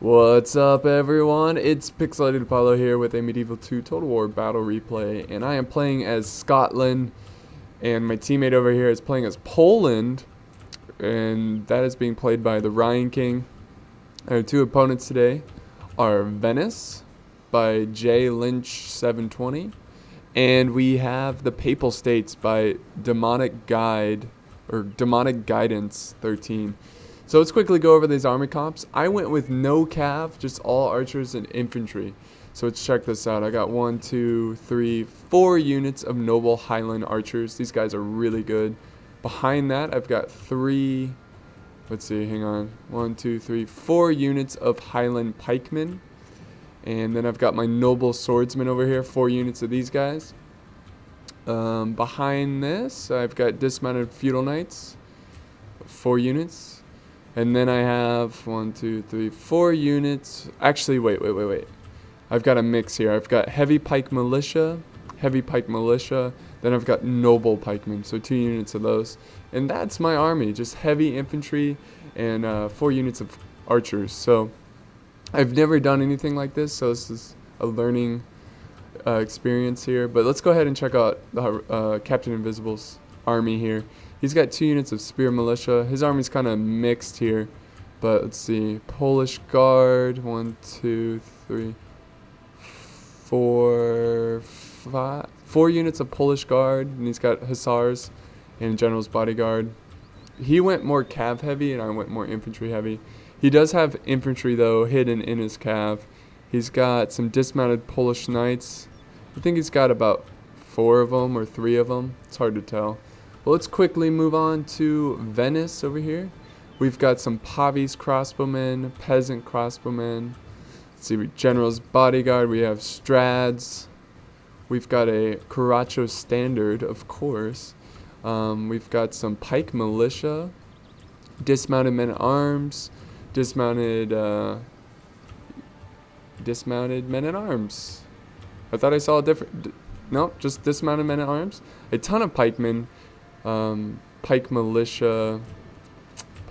What's up, everyone? It's Pixelated Apollo here with a Medieval 2 Total War Battle Replay, and I am playing as Scotland, and my teammate over here is playing as Poland, and that is being played by the Ryan King. Our two opponents today are Venice by J. Lynch 720, and we have the Papal States by Demonic Guidance 13. So let's quickly go over these army comps. I went with no cav, just all archers and infantry. So let's check this out. I got 1, 2, 3, 4 units of noble Highland archers. These guys are really good. Behind that, I've got 3, let's see, hang on. 1, 2, 3, 4 units of Highland pikemen. And then I've got my noble swordsmen over here, 4 units of these guys. Behind this, I've got dismounted feudal knights, 4 units. And then I have 1, 2, 3, 4 units. Actually, wait. I've got a mix here. I've got heavy pike militia. Then I've got noble pikemen, so 2 units of those. And that's my army, just heavy infantry and 4 units of archers. So I've never done anything like this, so this is a learning experience here. But let's go ahead and check out the Captain Invisible's army here. He's got 2 units of spear militia. His army's kind of mixed here, but let's see. Polish guard, 1, 2, 3, 4, 5. 4 units of Polish guard, and he's got hussars and general's bodyguard. He went more cav heavy, and I went more infantry heavy. He does have infantry though hidden in his cav. He's got some dismounted Polish knights. I think he's got about 4 of them or 3 of them. It's hard to tell. Well, let's quickly move on to Venice over here. We've got some Pavis crossbowmen, peasant crossbowmen. Let's see, general's bodyguard. We have strads. We've got a Caracho standard, of course. We've got some pike militia, dismounted men-at-arms, dismounted men-at-arms. I thought I saw a different. Nope, just dismounted men-at-arms. A ton of pikemen. Pike militia.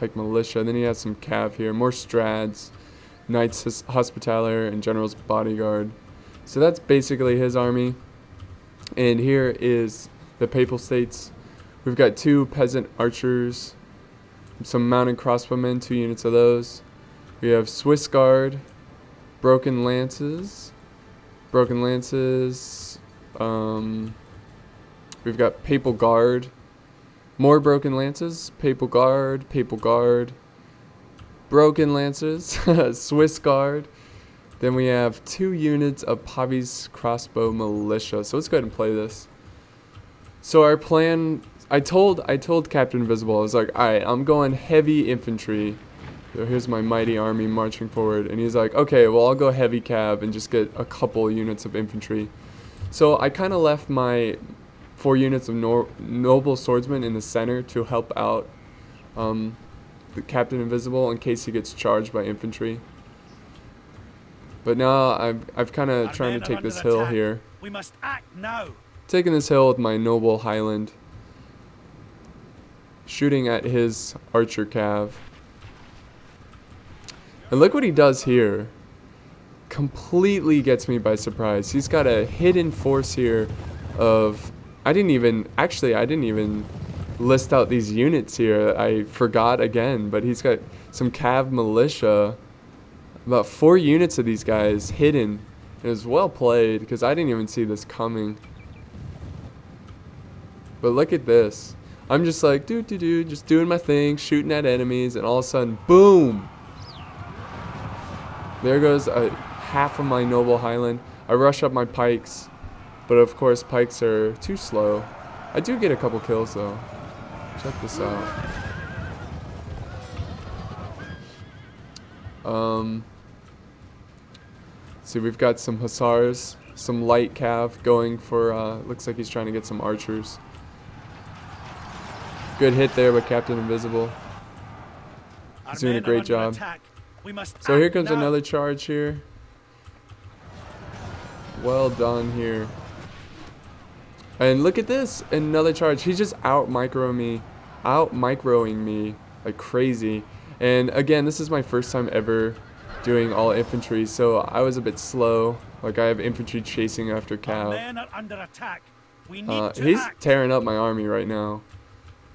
Then he has some cav here, more strads, knights hospitaller, and general's bodyguard. So that's basically his army. And here is the Papal States. We've got 2 peasant archers, some mounted crossbowmen, 2 units of those. We have Swiss guard, broken lances. We've got Papal guard. More broken lances, Papal guard, broken lances, Swiss guard. Then we have 2 units of Pavis crossbow militia. So let's go ahead and play this. So our plan, I told Captain Invisible, I was like, alright, I'm going heavy infantry. So here's my mighty army marching forward. And he's like, okay, well, I'll go heavy cav and just get a couple units of infantry. So I kind of left my 4 units of noble swordsmen in the center to help out the Captain Invisible in case he gets charged by infantry. But now I've kind of trying to take this hill here. We must act now. Taking this hill with my noble Highland, shooting at his archer cav. And look what he does here. Completely gets me by surprise. He's got a hidden force here of I didn't even list out these units here. I forgot again, but he's got some cav militia, about 4 units of these guys hidden. It was well played because I didn't even see this coming. But look at this. I'm just like just doing my thing, shooting at enemies, and all of a sudden, boom! There goes half of my noble Highland. I rush up my pikes. But of course, pikes are too slow. I do get a couple kills though. Check this out. See, we've got some hussars, some light cav going for. Looks like he's trying to get some archers. Good hit there by Captain Invisible. He's doing a great job. So here comes another charge here. Well done here. And look at this, another charge. He's just out microing me like crazy. And again, this is my first time ever doing all infantry, so I was a bit slow. Like, I have infantry chasing after Our Cav. men are under attack. We need to He's act. tearing up my army right now.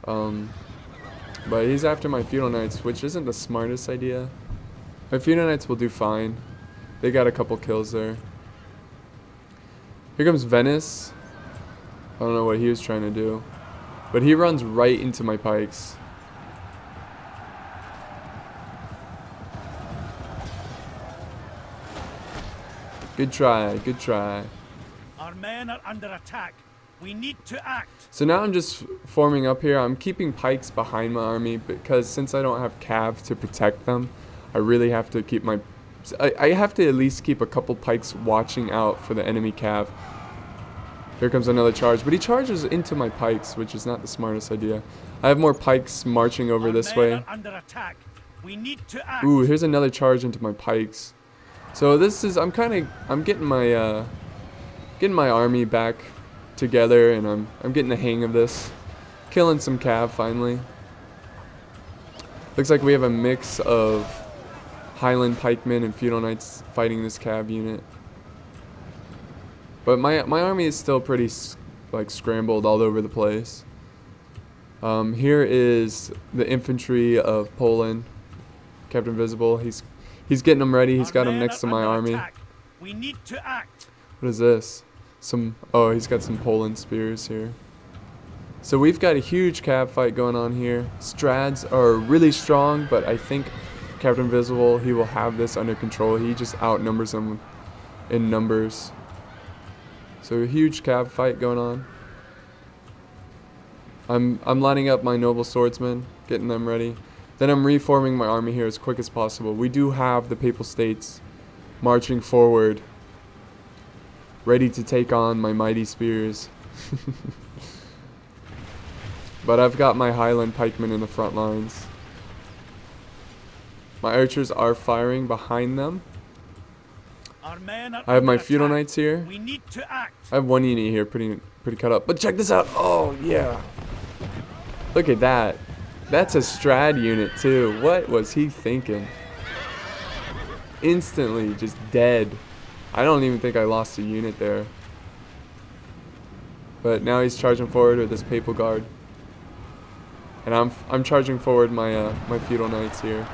But he's after my feudal knights, which isn't the smartest idea. My feudal knights will do fine. They got a couple kills there. Here comes Venice. I don't know what he was trying to do, but he runs right into my pikes. Good try, good try. Our men are under attack. We need to act. So now I'm just forming up here. I'm keeping pikes behind my army because since I don't have cav to protect them, I really have to keep my... I have to at least keep a couple pikes watching out for the enemy cav. Here comes another charge, but he charges into my pikes, which is not the smartest idea. I have more pikes marching over this way. Our men are under attack. We need to act. Ooh, here's another charge into my pikes. So this is, I'm getting my army back together, and I'm getting the hang of this. Killing some cav finally. Looks like we have a mix of Highland pikemen and feudal knights fighting this cav unit. But my army is still pretty like scrambled all over the place. Here is the infantry of Poland. Captain Visible. He's getting them ready. He's got them next to my army. We need to act. What is this? Oh, he's got some Poland spears here. So we've got a huge cav fight going on here. Strads are really strong, but I think Captain Visible, he will have this under control. He just outnumbers them in numbers. So a huge cav fight going on. I'm lining up my noble swordsmen, getting them ready. Then I'm reforming my army here as quick as possible. We do have the Papal States marching forward, ready to take on my mighty spears. But I've got my Highland pikemen in the front lines. My archers are firing behind them. Our men are I have my under feudal attack. knights here. We need to act. I have one unit here, pretty cut up. But check this out. Oh yeah, look at that. That's a Strad unit too. What was he thinking? Instantly just dead. I don't even think I lost a unit there. But now he's charging forward with this Papal Guard. And I'm charging forward my my feudal knights here.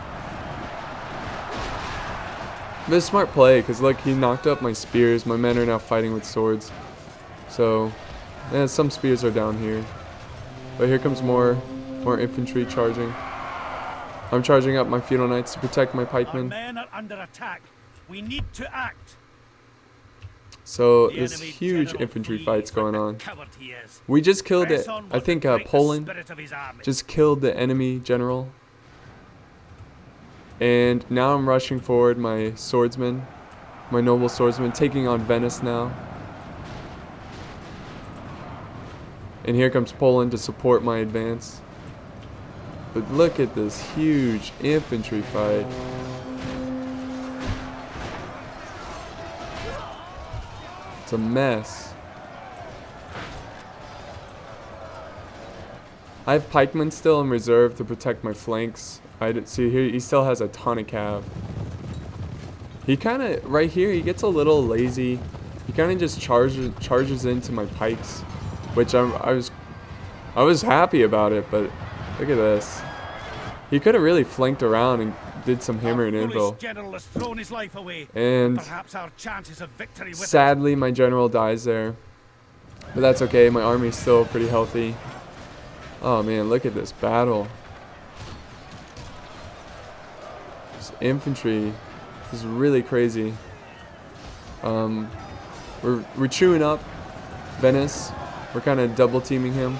But it's a smart play because look, he knocked up my spears. My men are now fighting with swords. So yeah, some spears are down here. But here comes more infantry charging. I'm charging up my feudal knights to protect my Our pikemen. men are under attack. We need to act. So The there's enemy huge general infantry flees fights like going the on. coward he is. We just killed it. Press on I think to break the Poland spirit of his army. just killed the enemy general. And now I'm rushing forward my swordsmen, my noble swordsmen, taking on Venice now. And here comes Poland to support my advance. But look at this huge infantry fight. It's a mess. I have pikemen still in reserve to protect my flanks. See here, he still has a ton of cav. He kind of, right here, he gets a little lazy. He kind of just charges into my pikes, which I was happy about it, but look at this. He could have really flanked around and did some hammer and anvil. General has thrown his life away. And perhaps our chances of victory with sadly, my general dies there. But that's okay, my army's still pretty healthy. Oh man, look at this battle. This infantry is really crazy. We're chewing up Venice. We're kind of double teaming him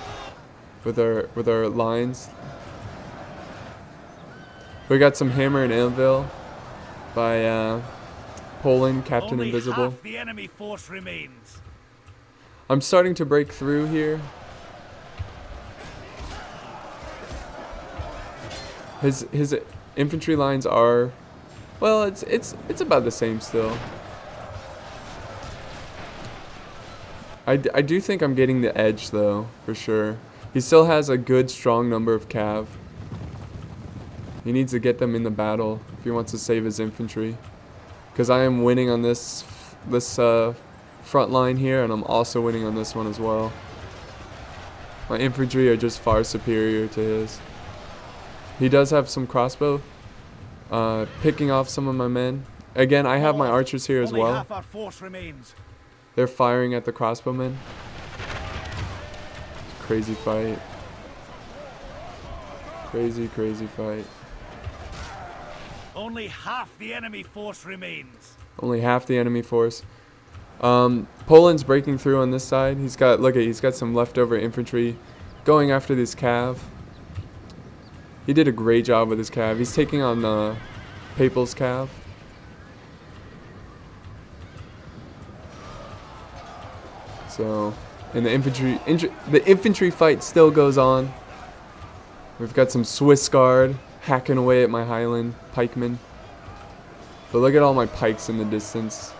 with our lines. We got some hammer and anvil by Poland, Captain Only Invisible. half the enemy force remains. I'm starting to break through here. His infantry lines are, well, it's about the same still. I do think I'm getting the edge though, for sure. He still has a good strong number of cav. He needs to get them in the battle if he wants to save his infantry. Because I am winning on this front line here, and I'm also winning on this one as well. My infantry are just far superior to his. He does have some crossbow, picking off some of my men. Again, I have my archers here as Only well. half our force remains. They're firing at the crossbowmen. Crazy fight. Crazy, crazy fight. Only half the enemy force remains. Only half the enemy force. Poland's breaking through on this side. He's got some leftover infantry going after this cav. He did a great job with his cav. He's taking on Papal's cav. So, and the infantry fight still goes on. We've got some Swiss Guard hacking away at my Highland pikemen. But look at all my pikes in the distance.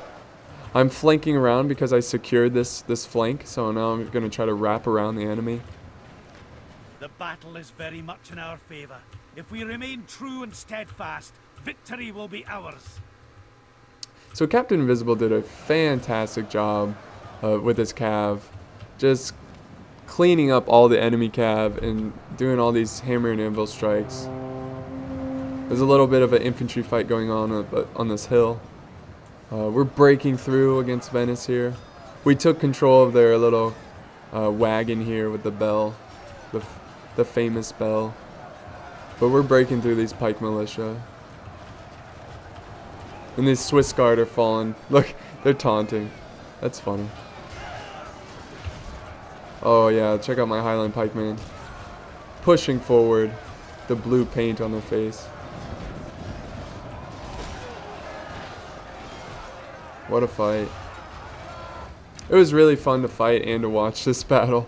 I'm flanking around because I secured this flank, so now I'm going to try to wrap around the enemy. The battle is very much in our favor. If we remain true and steadfast, victory will be ours. So Captain Invisible did a fantastic job with his cav, just cleaning up all the enemy cav and doing all these hammer and anvil strikes. There's a little bit of an infantry fight going on this hill. We're breaking through against Venice here. We took control of their little wagon here with the bell, the famous bell. But we're breaking through these pike militia. And these Swiss Guard are falling. Look, they're taunting. That's funny. Oh yeah, check out my Highland pikemen. Pushing forward, the blue paint on their face. What a fight. It was really fun to fight and to watch this battle.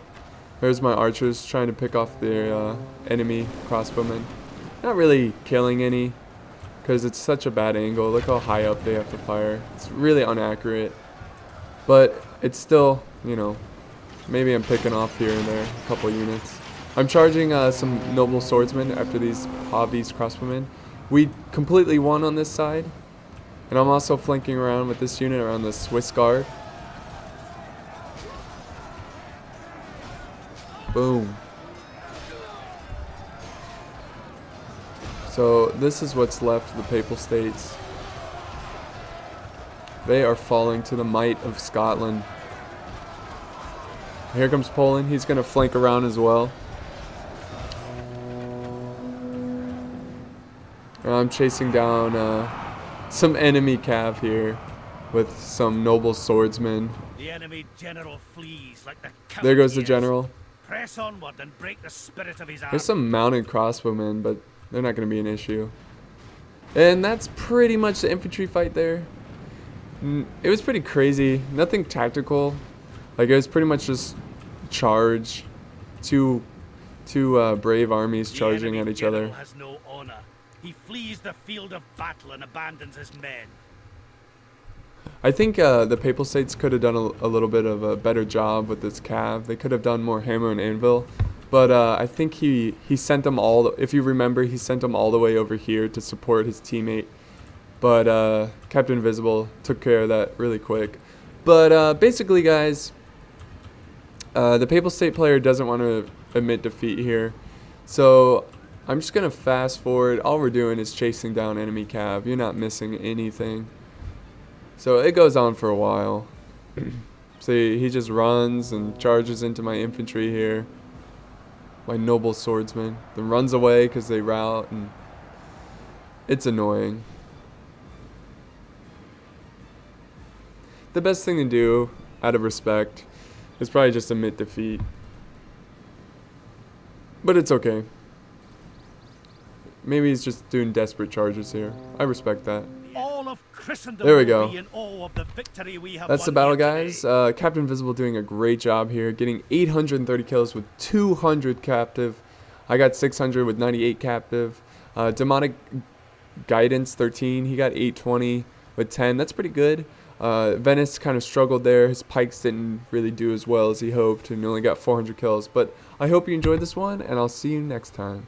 There's my archers trying to pick off their enemy crossbowmen. Not really killing any, because it's such a bad angle. Look how high up they have to fire. It's really inaccurate. But it's still, you know, maybe I'm picking off here and there a couple units. I'm charging some noble swordsmen after these Pavis crossbowmen. We completely won on this side. And I'm also flanking around with this unit around the Swiss Guard. Boom. So this is what's left of the Papal States. They are falling to the might of Scotland. Here comes Poland. He's going to flank around as well. And I'm chasing down some enemy cav here with some noble swordsmen. The enemy general flees like the There goes the cavaliers. general. Press onward and break the spirit of his army. There's some mounted crossbowmen, but they're not going to be an issue. And that's pretty much the infantry fight there. It was pretty crazy. Nothing tactical. Like, it was pretty much just charge. Two brave armies charging at each other. Has no honor. He flees the field of battle and abandons his men. I think the Papal States could have done a little bit of a better job with this cav. They could have done more hammer and anvil. But I think he sent them all, if you remember, he sent them all the way over here to support his teammate. But Captain Invisible took care of that really quick. But basically, guys, the Papal State player doesn't want to admit defeat here. So I'm just going to fast forward. All we're doing is chasing down enemy cav. You're not missing anything. So it goes on for a while. See, he just runs and charges into my infantry here. My noble swordsman. Then runs away because they rout, and it's annoying. The best thing to do, out of respect, is probably just admit defeat. But it's okay. Maybe he's just doing desperate charges here. I respect that. All of Christendom There we will go. be in awe of the victory we have That's the won battle, here guys. today. Captain Invisible doing a great job here, getting 830 kills with 200 captive. I got 600 with 98 captive. Demonic Guidance 13. He got 820 with 10. That's pretty good. Venice kind of struggled there. His pikes didn't really do as well as he hoped and only got 400 kills. But I hope you enjoyed this one, and I'll see you next time.